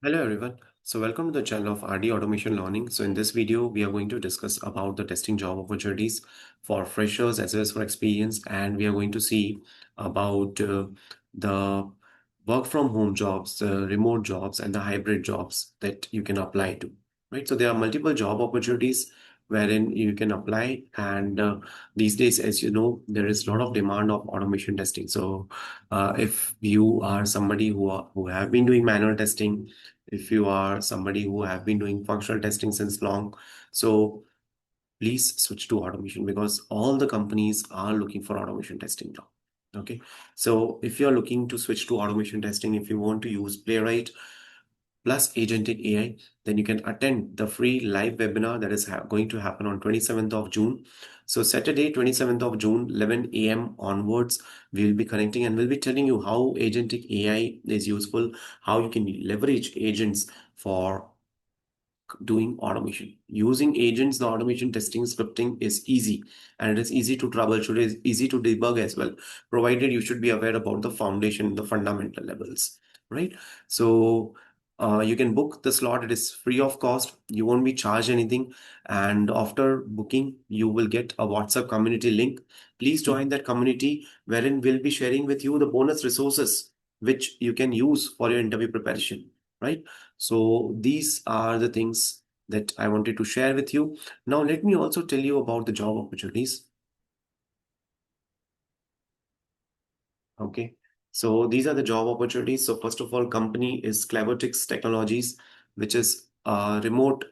Hello everyone. So welcome to the channel of RD Automation Learning. So in this video, we are going to discuss about the testing job opportunities for freshers as well as for experience, and we are going to see about the work from home jobs, the remote jobs, and the hybrid jobs that you can apply to. Right. So there are multiple job opportunities wherein you can apply, and these days, as you know, there is a lot of demand of automation testing. So if you are somebody who have been doing manual testing, if you are somebody who have been doing functional testing since long, so please switch to automation because all the companies are looking for automation testing now. Okay, so if you're looking to switch to automation testing, if you want to use Playwright plus agentic AI, then you can attend the free live webinar that is going to happen on 27th of June. So Saturday, 27th of June, 11 a.m. onwards, we'll be connecting and we'll be telling you how agentic AI is useful, how you can leverage agents for doing automation. Using agents, the automation testing scripting is easy and it is easy to troubleshoot, it is easy to debug as well, provided you should be aware about the foundation, the fundamental levels, right? So you can book the slot, it is free of cost, you won't be charged anything, and after booking, you will get a WhatsApp community link. Please join that community wherein we'll be sharing with you the bonus resources which you can use for your interview preparation, right? So these are the things that I wanted to share with you. Now, let me also tell you about the job opportunities. Okay. So these are the job opportunities. So first of all, company is Clevertix Technologies, which is remote,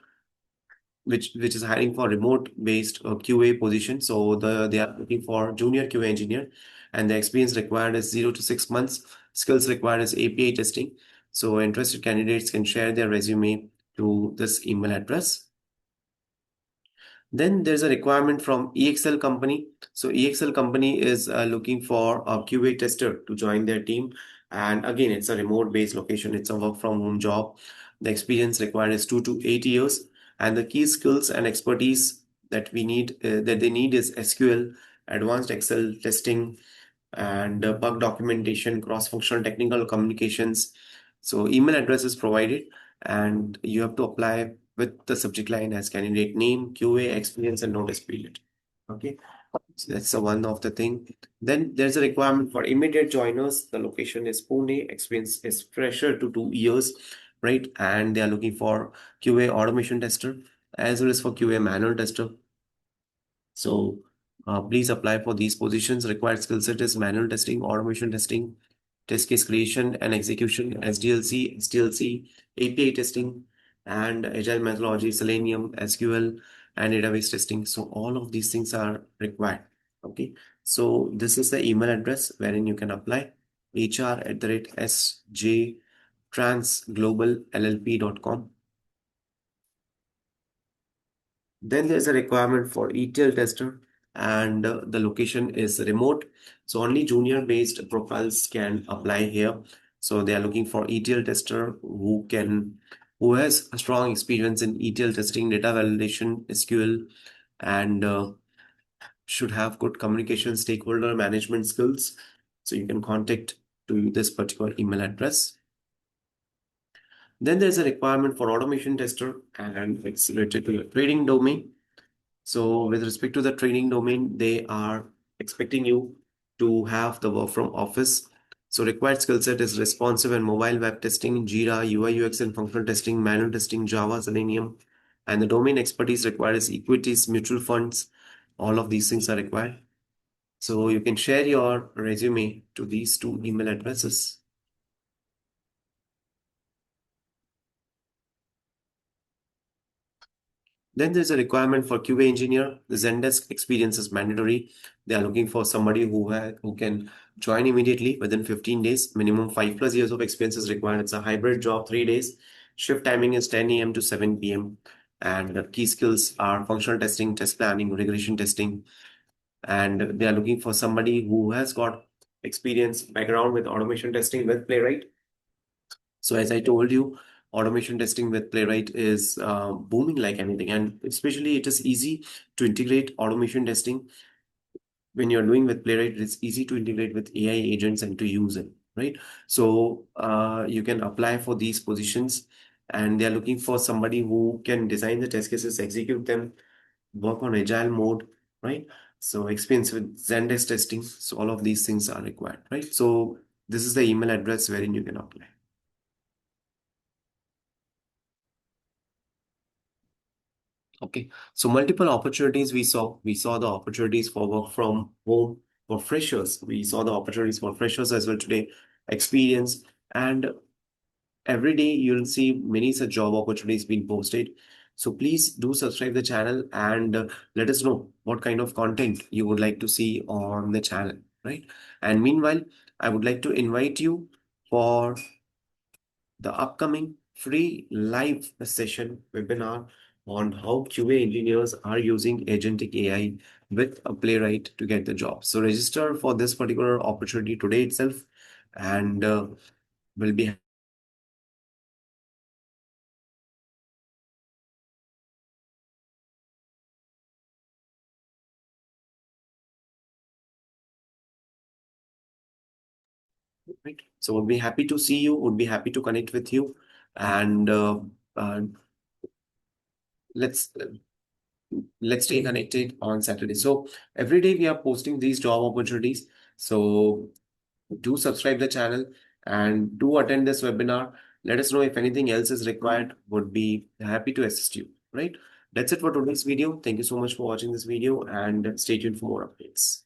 which is hiring for remote based QA position. So they are looking for junior QA engineer, and the experience required is 0 to 6 months. Skills required is API testing. So interested candidates can share their resume to this email address. Then there's a requirement from EXL company. So EXL company is looking for a QA tester to join their team. And again, it's a remote based location. It's a work from home job. The experience required is 2 to 8 years. And the key skills and expertise that they need is SQL, advanced Excel testing, and bug documentation, cross-functional technical communications. So email address is provided, and you have to apply with the subject line as candidate name, QA, experience, and notice period. Okay, so that's the one of the thing. Then there's a requirement for immediate joiners. The location is Pune. Experience is fresher to 2 years, right? And they are looking for QA automation tester as well as for QA manual tester. So please apply for these positions. Required skill set is manual testing, automation testing, test case creation and execution, SDLC, API testing, and Agile methodology, Selenium, SQL, and database testing. So all of these things are required. Okay. So this is the email address wherein you can apply hr@sjtransgloballlp.com. Then there's a requirement for ETL tester, and the location is remote. So only junior based profiles can apply here. So they are looking for ETL tester who has a strong experience in ETL testing, data validation, SQL, and should have good communication, stakeholder management skills. So you can contact to this particular email address. Then there's a requirement for automation tester, and it's related to your trading domain. So with respect to the training domain, they are expecting you to have the work from office. So required skill set is responsive and mobile web testing, Jira, UI, UX and functional testing, manual testing, Java, Selenium. And the domain expertise required is equities, mutual funds. All of these things are required. So you can share your resume to these two email addresses. Then there's a requirement for QA engineer. The Zendesk experience is mandatory. They are looking for somebody who can join immediately within 15 days. Minimum 5+ years of experience is required. It's a hybrid job, 3 days. Shift timing is 10 a.m. to 7 p.m. And the key skills are functional testing, test planning, regression testing. And they are looking for somebody who has got experience, background with automation testing with Playwright. So as I told you, automation testing with Playwright is booming like anything, and especially it is easy to integrate automation testing when you're doing with Playwright. It's easy to integrate with AI agents and to use it. right? So you can apply for these positions, and they are looking for somebody who can design the test cases, execute them, work on agile mode, right? So experience with Zendesk testing. So all of these things are required, right? So this is the email address wherein you can apply. Okay. So multiple opportunities we saw. We saw the opportunities for work from home for freshers. We saw the opportunities for freshers as well today, experience. And every day you'll see many such job opportunities being posted. So please do subscribe the channel and let us know what kind of content you would like to see on the channel, right? And meanwhile, I would like to invite you for the upcoming free live session webinar on how QA engineers are using agentic AI with a Playwright to get the job. So register for this particular opportunity today itself, and we'll be right. So would be happy to see you, would be happy to connect with you, and uh, let's let's stay connected on Saturday. So every day we are posting these job opportunities. So do subscribe the channel and do attend this webinar. Let us know if anything else is required. Would be happy to assist you. Right. That's it for today's video. Thank you so much for watching this video and stay tuned for more updates.